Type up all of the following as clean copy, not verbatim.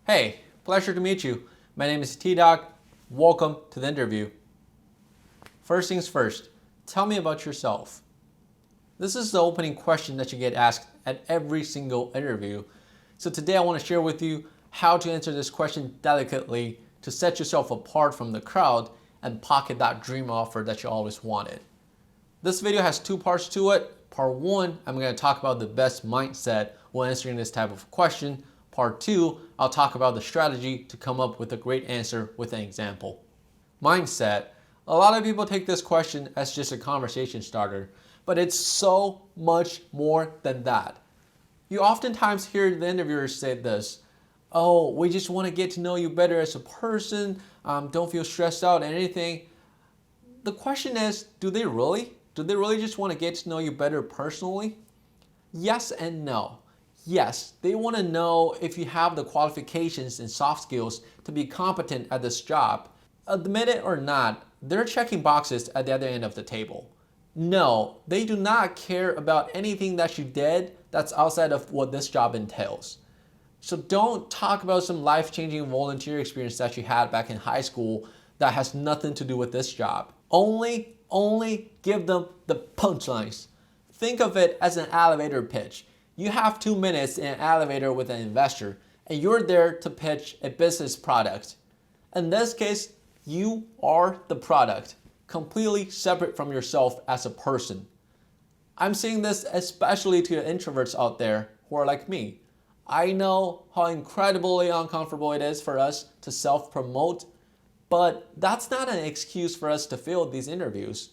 Hey, pleasure to meet you. My name is T-Doc. Welcome to the interview. First things first, tell me about yourself. This is the opening question that you get asked at every single interview. So today I want to share with you how to answer this question delicately to set yourself apart from the crowd and pocket that dream offer that you always wanted. This video has two parts to it. Part one, I'm going to talk about the best mindset when answering this type of question. Part two, I'll talk about the strategy to come up with a great answer with an example. Mindset. A lot of people take this question as just a conversation starter, but it's so much more than that. You oftentimes hear the interviewers say this, oh, we just want to get to know you better as a person, don't feel stressed out and anything. The question is, do they really? Do they really just want to get to know you better personally? Yes and no. Yes, they want to know if you have the qualifications and soft skills to be competent at this job. Admit it or not, they're checking boxes at the other end of the table. No, they do not care about anything that you did that's outside of what this job entails. So don't talk about some life-changing volunteer experience that you had back in high school that has nothing to do with this job. Only give them the punchlines. Think of it as an elevator pitch. You have 2 minutes in an elevator with an investor, and you're there to pitch a business product. In this case, you are the product, completely separate from yourself as a person. I'm saying this especially to the introverts out there who are like me. I know how incredibly uncomfortable it is for us to self-promote, but that's not an excuse for us to fail these interviews.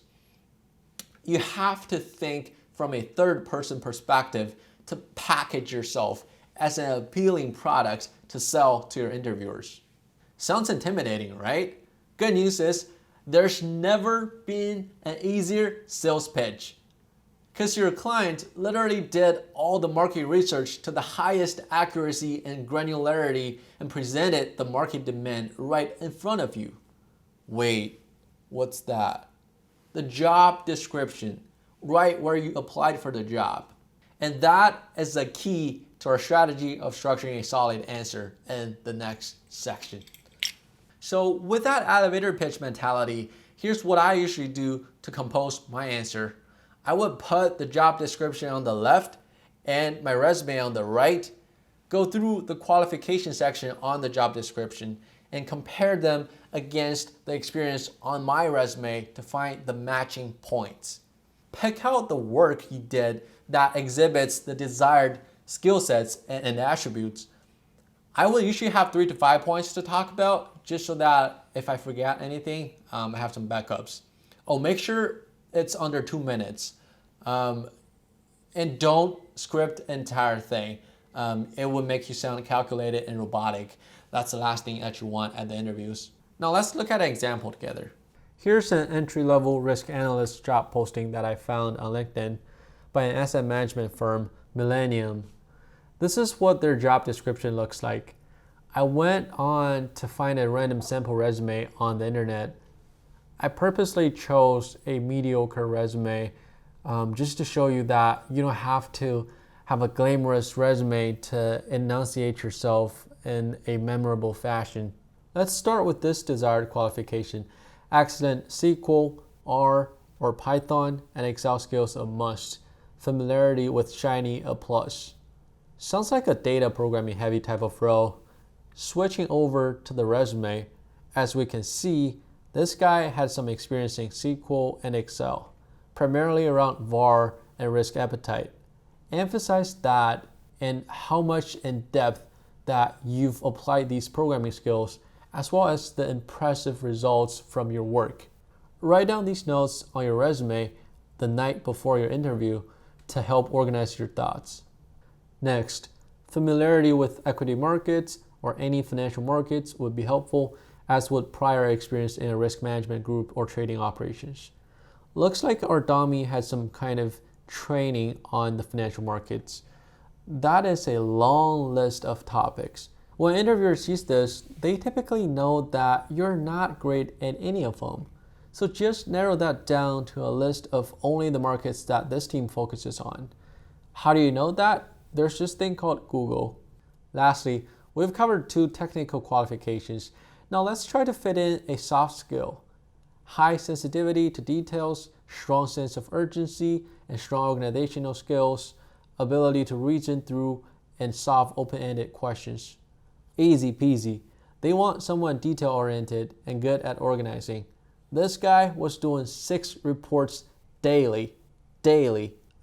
You have to think from a third-person perspective to package yourself as an appealing product to sell to your interviewers. Sounds intimidating, right? Good news is there's never been an easier sales pitch, because your client literally did all the market research to the highest accuracy and granularity and presented the market demand right in front of you. Wait, what's that? The job description, right where you applied for the job. And that is the key to our strategy of structuring a solid answer in the next section. So with that elevator pitch mentality, here's what I usually do to compose my answer. I would put the job description on the left and my resume on the right, go through the qualification section on the job description and compare them against the experience on my resume to find the matching points. Pick out the work you did that exhibits the desired skill sets and attributes. I will usually have 3 to 5 points to talk about, just so that if I forget anything, I have some backups. Oh, make sure it's under 2 minutes. And don't script the entire thing. It will make you sound calculated and robotic. That's the last thing that you want at the interviews. Now let's look at an example together. Here's an entry-level risk analyst job posting that I found on LinkedIn by an asset management firm, Millennium. This is what their job description looks like. I went on to find a random sample resume on the internet. I purposely chose a mediocre resume just to show you that you don't have to have a glamorous resume to enunciate yourself in a memorable fashion. Let's start with this desired qualification. Excellent SQL, R, or Python, and Excel skills a must. Familiarity with Shiny a plus. Sounds like a data programming heavy type of role. Switching over to the resume, as we can see, this guy had some experience in SQL and Excel, primarily around VAR and risk appetite. Emphasize that and how much in depth that you've applied these programming skills, as well as the impressive results from your work. Write down these notes on your resume the night before your interview to help organize your thoughts. Next, familiarity with equity markets or any financial markets would be helpful, as would prior experience in a risk management group or trading operations. Looks like our dummy had some kind of training on the financial markets. That is a long list of topics. When interviewers see this, they typically know that you're not great at any of them. So just narrow that down to a list of only the markets that this team focuses on. How do you know that? There's this thing called Google. Lastly, We've covered 2 technical qualifications. Now let's try to fit in a soft skill. High sensitivity to details, strong sense of urgency, and strong organizational skills, ability to reason through and solve open-ended questions. Easy peasy. They want someone detail-oriented and good at organizing. This guy was doing 6 reports daily.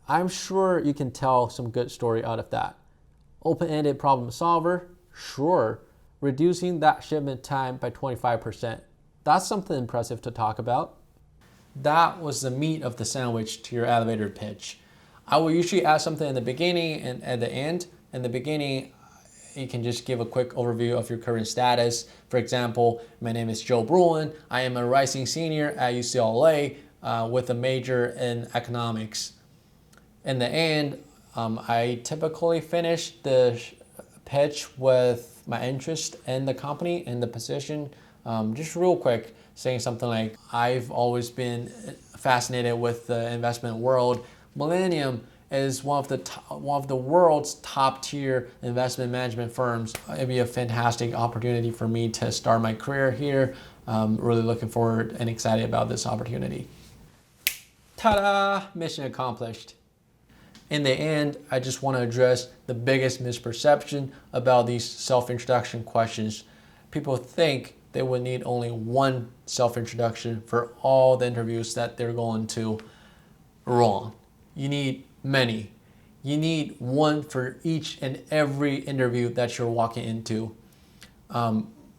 I'm sure you can tell some good story out of that. Open-ended problem solver? Sure. Reducing that shipment time by 25%. That's something impressive to talk about. That was the meat of the sandwich to your elevator pitch. I will usually add something in the beginning and at the end. In the beginning, you can just give a quick overview of your current status. For example, my name is Joe Bruin. I am a rising senior at UCLA with a major in economics. In the end, I typically finish the pitch with my interest in the company and the position. Just real quick, saying something like, I've always been fascinated with the investment world. Millennium is one of the world's top tier investment management firms. It'd be a fantastic opportunity for me to start my career here. Really looking forward and excited about this opportunity. Ta-da! Mission accomplished. In the end, I just want to address the biggest misperception about these self-introduction questions. People think they would need only one self-introduction for all the interviews that they're going to. Wrong. You need many. You need one for each and every interview that you're walking into.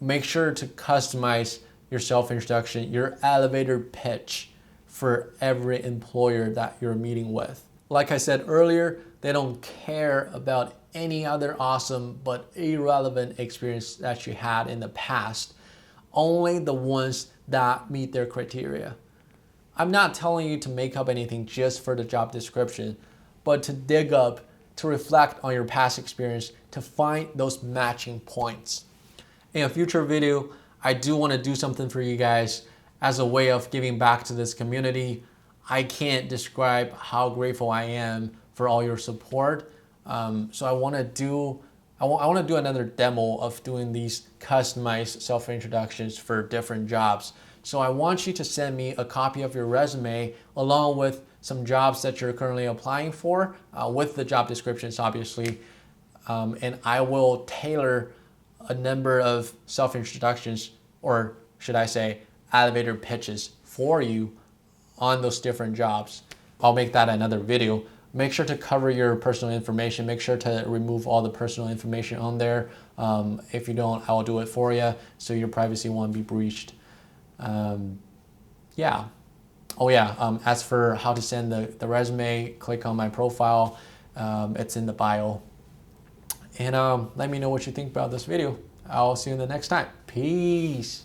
Make sure to customize your self-introduction, your elevator pitch for every employer that you're meeting with. Like I said earlier, they don't care about any other awesome but irrelevant experience that you had in the past. Only the ones that meet their criteria. I'm not telling you to make up anything just for the job description, but to dig up, to reflect on your past experience, to find those matching points. In a future video, I do want to do something for you guys as a way of giving back to this community. I can't describe how grateful I am for all your support. So I want to do another demo of doing these customized self-introductions for different jobs. So I want you to send me a copy of your resume along with some jobs that you're currently applying for, with the job descriptions, obviously. And I will tailor a number of self-introductions, or should I say elevator pitches for you on those different jobs. I'll make that another video. Make sure to cover your personal information. Make sure to remove all the personal information on there. If you don't, I will do it for you so your privacy won't be breached. Yeah. Oh yeah, as for how to send the resume, click on my profile. It's in the bio. And let me know what you think about this video. I'll see you in the next time. Peace.